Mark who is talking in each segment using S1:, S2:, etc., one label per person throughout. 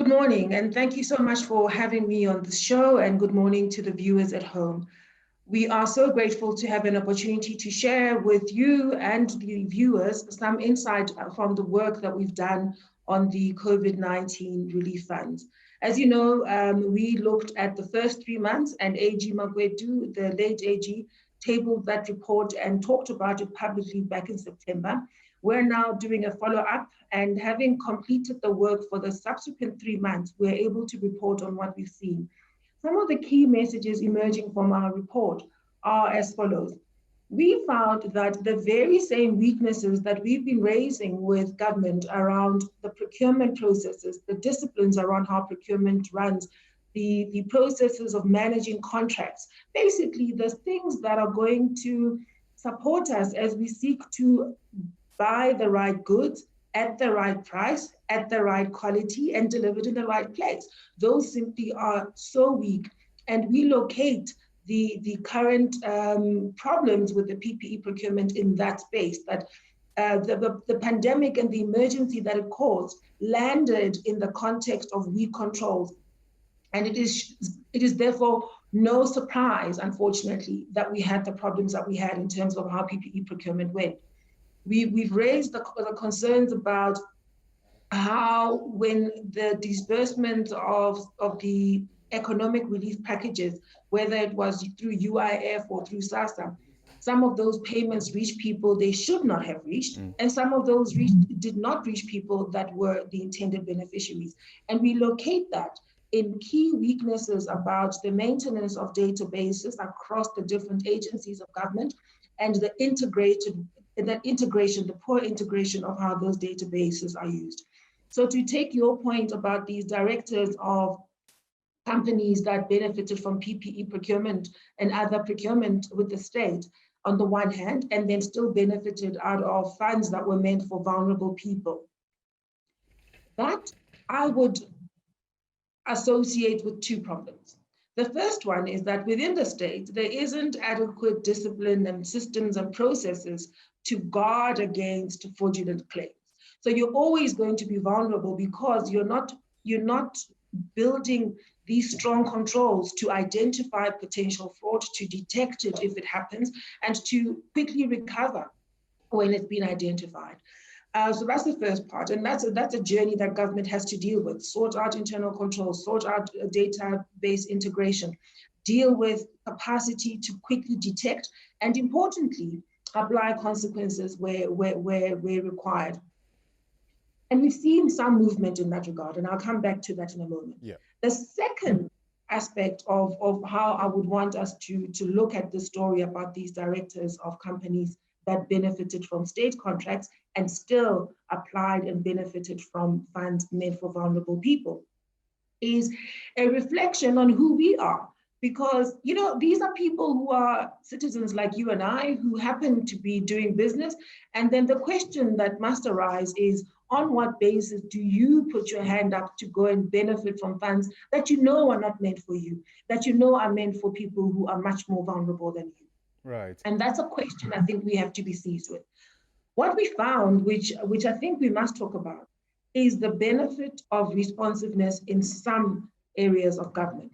S1: Good morning, and thank you so much for having me on the show, and good morning to the viewers at home. We are so grateful to have an opportunity to share with you and the viewers some insight from the work that we've done on the COVID-19 relief funds. As you know, we looked at the first 3 months, and AG Magwedu, the late AG, tabled that report and talked about it publicly back in September. We're now doing a follow-up, and having completed the work for the subsequent 3 months, we're able to report on what we've seen. Some of the key messages emerging from our report are as follows. We found that the very same weaknesses that we've been raising with government around the procurement processes, the disciplines around how procurement runs, the processes of managing contracts, basically the things that are going to support us as we seek to buy the right goods at the right price, at the right quality, and delivered in the right place. Those simply are so weak. And we locate the current problems with the PPE procurement in that space, that the pandemic and the emergency that it caused landed in the context of weak controls. And it is therefore no surprise, unfortunately, that we had the problems that we had in terms of how PPE procurement went. We've raised the concerns about how, when the disbursement of the economic relief packages, whether it was through UIF or through SASSA, some of those payments reached people they should not have reached, and some of those did not reach people that were the intended beneficiaries. And we locate that in key weaknesses about the maintenance of databases across the different agencies of government, and the poor integration of how those databases are used. So to take your point about these directors of companies that benefited from PPE procurement and other procurement with the state on the one hand, and then still benefited out of funds that were meant for vulnerable people, that I would associate with two problems. The first one is that within the state, there isn't adequate discipline and systems and processes to guard against fraudulent claims. So you're always going to be vulnerable because you're not building these strong controls to identify potential fraud, to detect it if it happens, and to quickly recover when it's been identified. So that's the first part, and that's a journey that government has to deal with. Sort out internal controls, sort out database integration, deal with capacity to quickly detect, and importantly, apply consequences where required. And we've seen some movement in that regard, and I'll come back to that in a moment.
S2: Yeah.
S1: The second aspect of how I would want us to look at the story about these directors of companies that benefited from state contracts and still applied and benefited from funds meant for vulnerable people is a reflection on who we are. Because, you know, these are people who are citizens like you and I who happen to be doing business. And then the question that must arise is, on what basis do you put your hand up to go and benefit from funds that you know are not meant for you, that you know are meant for people who are much more vulnerable than you?
S2: Right.
S1: And that's a question I think we have to be seized with. What we found, which I think we must talk about, is the benefit of responsiveness in some areas of government.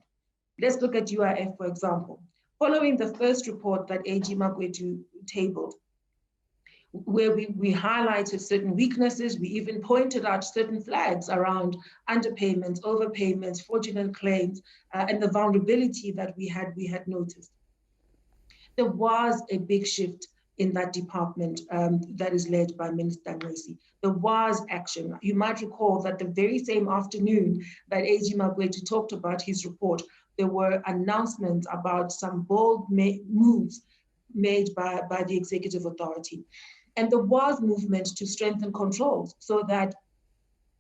S1: Let's look at UIF, for example. Following the first report that AG Magwedu tabled, where we highlighted certain weaknesses, we even pointed out certain flags around underpayments, overpayments, fraudulent claims, and the vulnerability that we had noticed. There was a big shift in that department that is led by Minister Nwesi. There was action. You might recall that the very same afternoon that AG Magwedu talked about his report, there were announcements about some bold moves made by the executive authority. And there was movement to strengthen controls so that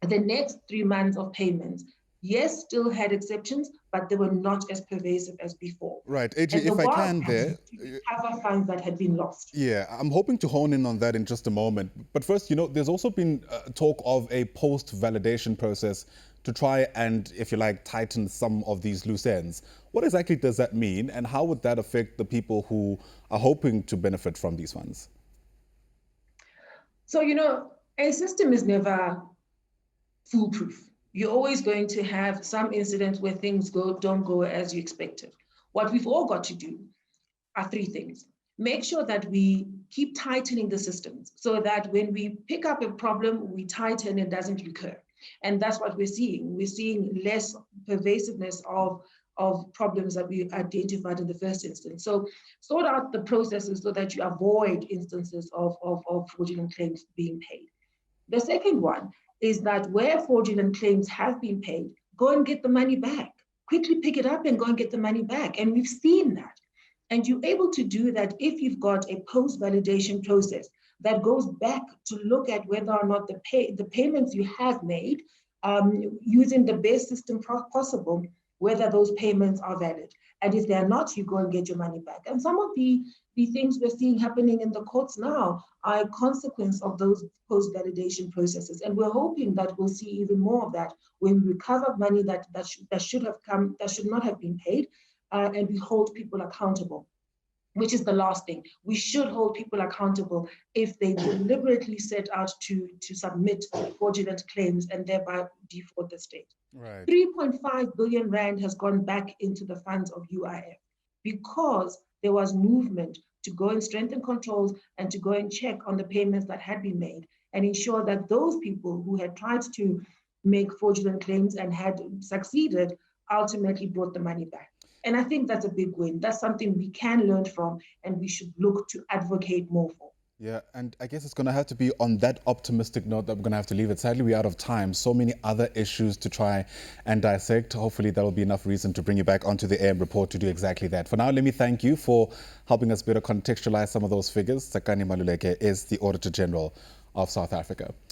S1: the next 3 months of payments, yes, still had exceptions, but they were not as pervasive as before.
S2: Right. AG, if I can there.
S1: To recover funds that had been lost.
S2: Yeah, I'm hoping to hone in on that in just a moment. But first, you know, there's also been talk of a post-validation process to try and, if you like, tighten some of these loose ends. What exactly does that mean, and how would that affect the people who are hoping to benefit from these funds?
S1: So, you know, a system is never foolproof. You're always going to have some incidents where things don't go as you expected. What we've all got to do are three things. Make sure that we keep tightening the systems so that when we pick up a problem, we tighten and it doesn't recur. And that's what we're seeing. We're seeing less pervasiveness of problems that we identified in the first instance. So sort out the processes so that you avoid instances of fraudulent claims being paid. The second one is that where fraudulent claims have been paid, go and get the money back. Quickly pick it up and go and get the money back. And we've seen that. And you're able to do that if you've got a post-validation process that goes back to look at whether or not the payments you have made, using the best system possible, whether those payments are valid. And if they're not, you go and get your money back. And some of the things we're seeing happening in the courts now are a consequence of those post-validation processes. And we're hoping that we'll see even more of that when we recover money that should not have been paid, and we hold people accountable, which is the last thing. We should hold people accountable if they deliberately set out to submit fraudulent claims and thereby defraud the state.
S2: Right.
S1: 3.5 billion rand has gone back into the funds of UIF because there was movement to go and strengthen controls and to go and check on the payments that had been made and ensure that those people who had tried to make fraudulent claims and had succeeded ultimately brought the money back. And I think that's a big win. That's something we can learn from and we should look to advocate more for.
S2: Yeah, and I guess it's going to have to be on that optimistic note that we're going to have to leave it. Sadly, we're out of time. So many other issues to try and dissect. Hopefully, that will be enough reason to bring you back onto the AM report to do exactly that. For now, let me thank you for helping us better contextualize some of those figures. Tsakane Maluleke is the Auditor General of South Africa.